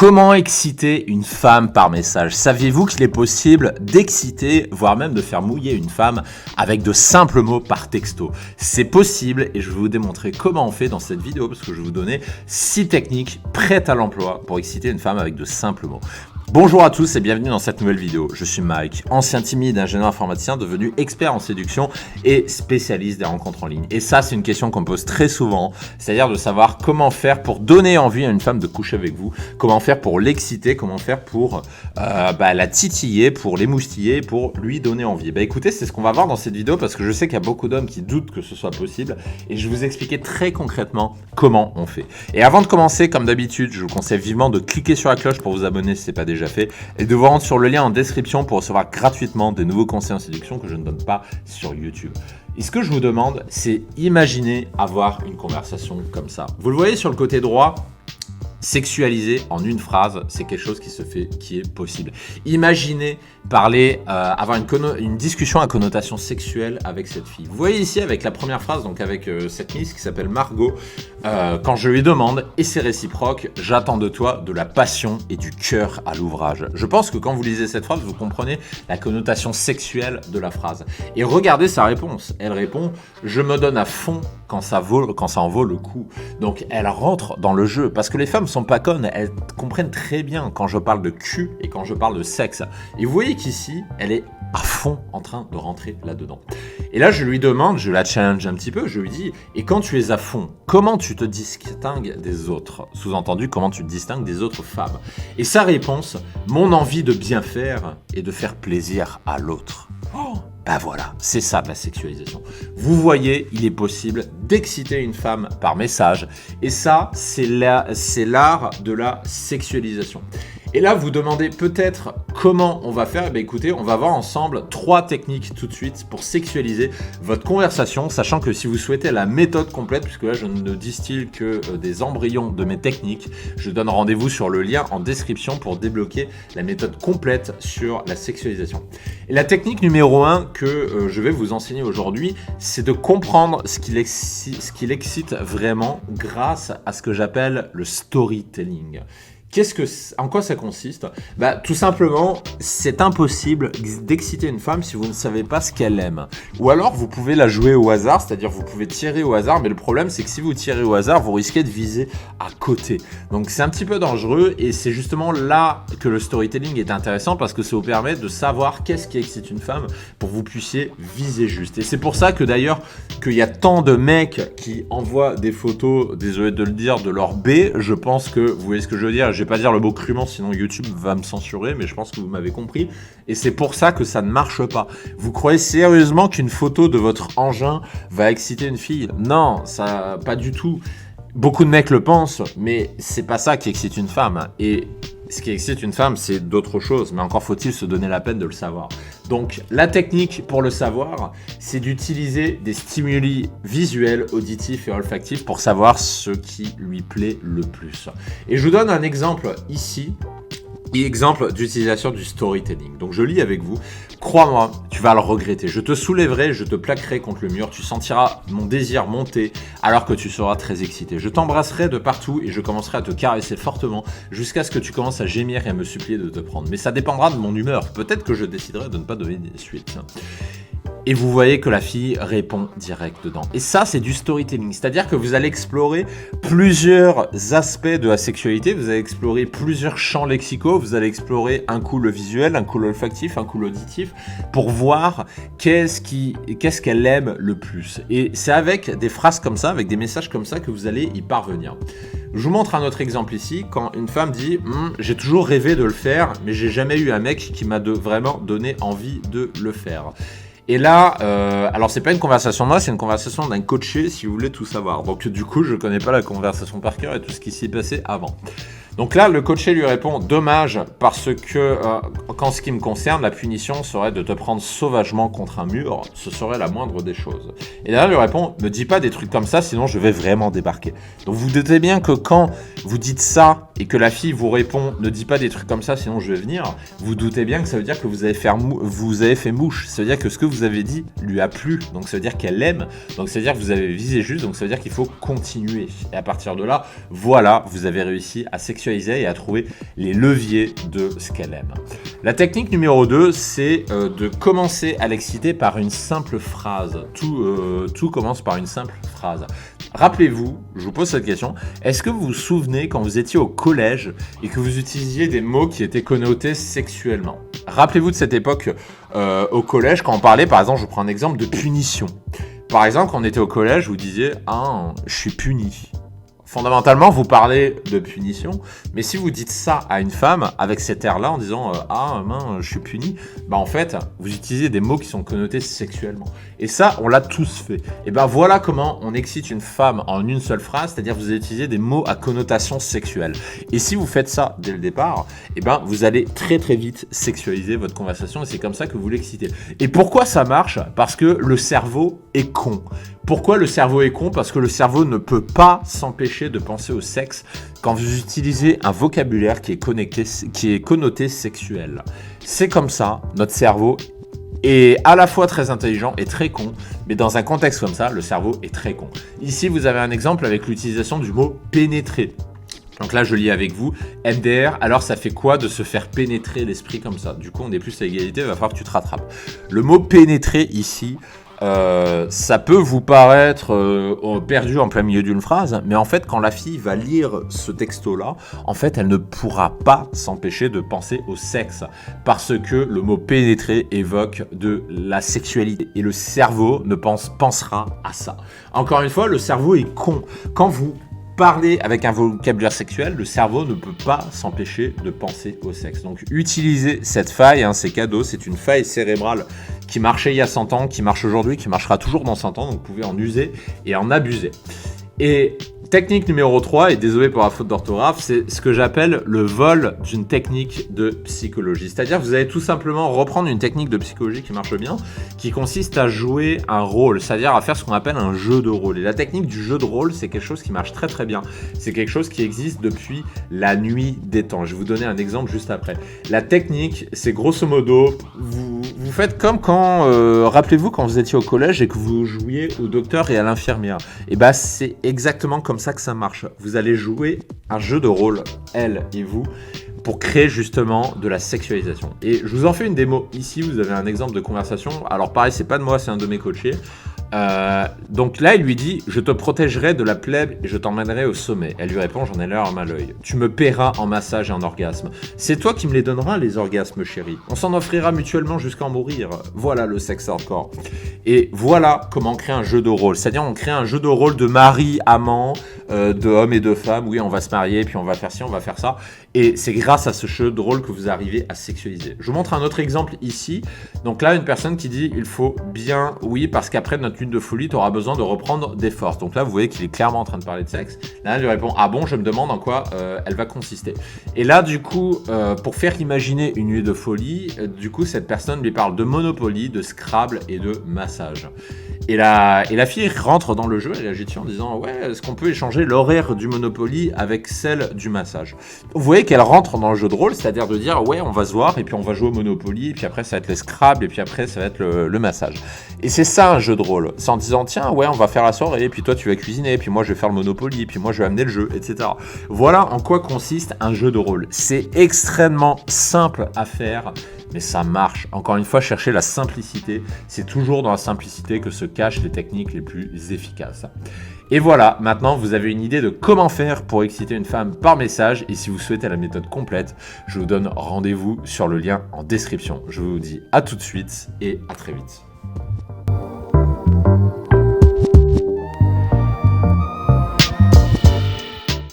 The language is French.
Comment exciter une femme par message? Saviez-vous qu'il est possible d'exciter, voire même de faire mouiller une femme avec de simples mots par texto? C'est possible et je vais vous démontrer comment on fait dans cette vidéo parce que je vais vous donner 6 techniques prêtes à l'emploi pour exciter une femme avec de simples mots. Bonjour à tous et bienvenue dans cette nouvelle vidéo. Je suis Mike, ancien timide ingénieur informaticien devenu expert en séduction et spécialiste des rencontres en ligne. Et ça, c'est une question qu'on me pose très souvent, c'est-à-dire de savoir comment faire pour donner envie à une femme de coucher avec vous, comment faire pour l'exciter, comment faire pour la titiller, pour l'émoustiller, pour lui donner envie. Écoutez, c'est ce qu'on va voir dans cette vidéo parce que je sais qu'il y a beaucoup d'hommes qui doutent que ce soit possible et je vais vous expliquer très concrètement comment on fait. Et avant de commencer, comme d'habitude, je vous conseille vivement de cliquer sur la cloche pour vous abonner si ce n'est pas déjà fait et de vous rendre sur le lien en description pour recevoir gratuitement des nouveaux conseils en séduction que je ne donne pas sur YouTube. Et ce que je vous demande, c'est imaginer avoir une conversation comme ça. Vous le voyez sur le côté droit, sexualiser en une phrase, c'est quelque chose qui se fait, qui est possible. Imaginez parler, avoir une discussion à connotation sexuelle avec cette fille. Vous voyez ici avec la première phrase, donc avec cette miss qui s'appelle Margot, quand je lui demande, et c'est réciproque, j'attends de toi de la passion et du cœur à l'ouvrage. Je pense que quand vous lisez cette phrase, vous comprenez la connotation sexuelle de la phrase. Et regardez sa réponse. Elle répond, je me donne à fond quand ça en vaut le coup. Donc elle rentre dans le jeu parce que les femmes sont pas connes, elles comprennent très bien quand je parle de cul et quand je parle de sexe. Et vous voyez qu'ici, elle est à fond en train de rentrer là-dedans. Et là, je lui demande, je la challenge un petit peu, je lui dis, et quand tu es à fond, comment tu te distingues des autres? Sous-entendu, comment tu te distingues des autres femmes? Et sa réponse, mon envie de bien faire et de faire plaisir à l'autre. Voilà, c'est ça la sexualisation. Vous voyez, il est possible d'exciter une femme par message. Et ça, c'est l'art de la sexualisation. Et là, vous demandez peut-être comment on va faire. Écoutez, on va voir ensemble 3 techniques tout de suite pour sexualiser votre conversation, sachant que si vous souhaitez la méthode complète, puisque là, je ne distille que des embryons de mes techniques, je donne rendez-vous sur le lien en description pour débloquer la méthode complète sur la sexualisation. Et la technique numéro 1 que je vais vous enseigner aujourd'hui, c'est de comprendre ce qui l'excite vraiment grâce à ce que j'appelle le storytelling. En quoi ça consiste? Tout simplement, c'est impossible d'exciter une femme si vous ne savez pas ce qu'elle aime. Ou alors, vous pouvez la jouer au hasard, c'est-à-dire vous pouvez tirer au hasard, mais le problème, c'est que si vous tirez au hasard, vous risquez de viser à côté. Donc, c'est un petit peu dangereux et c'est justement là que le storytelling est intéressant parce que ça vous permet de savoir qu'est-ce qui excite une femme pour que vous puissiez viser juste. Et c'est pour ça que d'ailleurs, qu'il y a tant de mecs qui envoient des photos, désolé de le dire, de leur B. Je pense que, vous voyez ce que je veux dire, je vais pas dire le mot crûment, sinon YouTube va me censurer, mais je pense que vous m'avez compris. Et c'est pour ça que ça ne marche pas. Vous croyez sérieusement qu'une photo de votre engin va exciter une fille? Non, ça, pas du tout. Beaucoup de mecs le pensent, mais c'est pas ça qui excite une femme. Et ce qui excite une femme, c'est d'autres choses, mais encore faut-il se donner la peine de le savoir. Donc, la technique pour le savoir, c'est d'utiliser des stimuli visuels, auditifs et olfactifs pour savoir ce qui lui plaît le plus. Et je vous donne un exemple ici. Exemple d'utilisation du storytelling. Donc je lis avec vous. Crois-moi, tu vas le regretter. Je te soulèverai, je te plaquerai contre le mur. Tu sentiras mon désir monter alors que tu seras très excité. Je t'embrasserai de partout et je commencerai à te caresser fortement jusqu'à ce que tu commences à gémir et à me supplier de te prendre. Mais ça dépendra de mon humeur. Peut-être que je déciderai de ne pas donner des suites. Et vous voyez que la fille répond direct dedans. Et ça, c'est du storytelling. C'est-à-dire que vous allez explorer plusieurs aspects de la sexualité. Vous allez explorer plusieurs champs lexicaux. Vous allez explorer un coup le visuel, un coup l'olfactif, un coup l'auditif pour voir qu'est-ce qu'elle aime le plus. Et c'est avec des phrases comme ça, avec des messages comme ça que vous allez y parvenir. Je vous montre un autre exemple ici. Quand une femme dit « j'ai toujours rêvé de le faire, mais j'ai jamais eu un mec qui m'a vraiment donné envie de le faire ». Et là, alors c'est pas une conversation de moi, c'est une conversation d'un coaché si vous voulez tout savoir. Donc du coup, je connais pas la conversation par cœur et tout ce qui s'y passait avant. Donc là, le coaché lui répond « Dommage, parce que qu'en ce qui me concerne, la punition serait de te prendre sauvagement contre un mur, ce serait la moindre des choses. » Et là, il lui répond « Ne dis pas des trucs comme ça, sinon je vais vraiment débarquer. » Donc vous doutez bien que quand vous dites ça et que la fille vous répond « Ne dis pas des trucs comme ça, sinon je vais venir », vous doutez bien que ça veut dire que vous avez fait mouche. Ça veut dire que ce que vous avez dit lui a plu, donc ça veut dire qu'elle aime, donc ça veut dire que vous avez visé juste, donc ça veut dire qu'il faut continuer. Et à partir de là, voilà, vous avez réussi à sexualiser sexualiser et à trouver les leviers de ce qu'elle aime. La technique numéro 2, c'est de commencer à l'exciter par une simple phrase. Tout commence par une simple phrase. Rappelez-vous, je vous pose cette question, est-ce que vous vous souvenez quand vous étiez au collège et que vous utilisiez des mots qui étaient connotés sexuellement? Rappelez-vous de cette époque au collège, quand on parlait, par exemple, je prends un exemple de punition. Par exemple, quand on était au collège, vous disiez « Ah, je suis puni ». Fondamentalement, vous parlez de punition, mais si vous dites ça à une femme avec cet air-là en disant ah mince, je suis puni, bah en fait, vous utilisez des mots qui sont connotés sexuellement. Et ça, on l'a tous fait. Et ben voilà comment on excite une femme en une seule phrase, c'est-à-dire vous utilisez des mots à connotation sexuelle. Et si vous faites ça dès le départ, et ben vous allez très très vite sexualiser votre conversation et c'est comme ça que vous l'excitez. Et pourquoi ça marche? Parce que le cerveau est con. Pourquoi le cerveau est con? Parce que le cerveau ne peut pas s'empêcher de penser au sexe quand vous utilisez un vocabulaire qui est connoté sexuel. C'est comme ça, notre cerveau est à la fois très intelligent et très con, mais dans un contexte comme ça, le cerveau est très con. Ici, vous avez un exemple avec l'utilisation du mot pénétrer. Donc là, je lis avec vous, MDR, alors ça fait quoi de se faire pénétrer l'esprit comme ça? Du coup, on est plus à égalité, il va falloir que tu te rattrapes. Le mot pénétrer ici, ça peut vous paraître perdu en plein milieu d'une phrase, mais en fait, quand la fille va lire ce texto-là, en fait, elle ne pourra pas s'empêcher de penser au sexe, parce que le mot pénétrer évoque de la sexualité, et le cerveau ne pensera à ça. Encore une fois, le cerveau est con. Quand vous parler avec un vocabulaire sexuel, le cerveau ne peut pas s'empêcher de penser au sexe. Donc utilisez cette faille, hein, c'est cadeau, c'est une faille cérébrale qui marchait il y a 100 ans, qui marche aujourd'hui, qui marchera toujours dans 100 ans, donc vous pouvez en user et en abuser. Et technique numéro 3, et désolé pour la faute d'orthographe, c'est ce que j'appelle le vol d'une technique de psychologie. C'est-à-dire que vous allez tout simplement reprendre une technique de psychologie qui marche bien, qui consiste à jouer un rôle, c'est-à-dire à faire ce qu'on appelle un jeu de rôle. Et la technique du jeu de rôle, c'est quelque chose qui marche très très bien. C'est quelque chose qui existe depuis la nuit des temps. Je vais vous donner un exemple juste après. La technique, c'est grosso modo, vous faites comme quand, rappelez-vous quand vous étiez au collège et que vous jouiez au docteur et à l'infirmière. Et bah c'est exactement comme ça que ça marche. Vous allez jouer un jeu de rôle, elle et vous, pour créer justement de la sexualisation. Et je vous en fais une démo. Ici, vous avez un exemple de conversation. Alors pareil, c'est pas de moi, c'est un de mes coachés. Donc là, il lui dit « Je te protégerai de la plèbe et je t'emmènerai au sommet. » Elle lui répond « J'en ai l'air à l'œil. Tu me paieras en massage et en orgasme. C'est toi qui me les donneras, les orgasmes, chérie. On s'en offrira mutuellement jusqu'à en mourir. Voilà le sexe hardcore. » Et voilà comment on crée un jeu de rôle. C'est-à-dire, on crée un jeu de rôle de mari, amant, de homme et de femme. Oui, on va se marier, puis on va faire ci, on va faire ça. Et c'est grâce à ce jeu de rôle que vous arrivez à sexualiser. Je vous montre un autre exemple ici. Donc là, une personne qui dit « Il faut bien, oui, parce qu'après notre lune de folie, tu auras besoin de reprendre des forces. » Donc là, vous voyez qu'il est clairement en train de parler de sexe. Là, elle lui répond « Ah bon, je me demande en quoi elle va consister. » Et là, du coup, pour faire imaginer une nuit de folie, du coup, cette personne lui parle de Monopoly, de Scrabble et de massage. Et la fille rentre dans le jeu, elle agit dessus en disant « Ouais, est-ce qu'on peut échanger l'horaire du Monopoly avec celle du massage ?» Vous voyez qu'elle rentre dans le jeu de rôle, c'est-à-dire de dire « Ouais, on va se voir, et puis on va jouer au Monopoly, et puis après ça va être les Scrabble, et puis après ça va être le massage. » Et c'est ça un jeu de rôle. C'est en disant « Tiens, ouais, on va faire la soirée, et puis toi tu vas cuisiner, et puis moi je vais faire le Monopoly, et puis moi je vais amener le jeu, etc. » Voilà en quoi consiste un jeu de rôle. C'est extrêmement simple à faire, mais ça marche. Encore une fois, cherchez la simplicité. C'est toujours dans la simplicité que se cachent les techniques les plus efficaces. Et voilà, maintenant vous avez une idée de comment faire pour exciter une femme par message. Et si vous souhaitez la méthode complète, je vous donne rendez-vous sur le lien en description. Je vous dis à tout de suite et à très vite.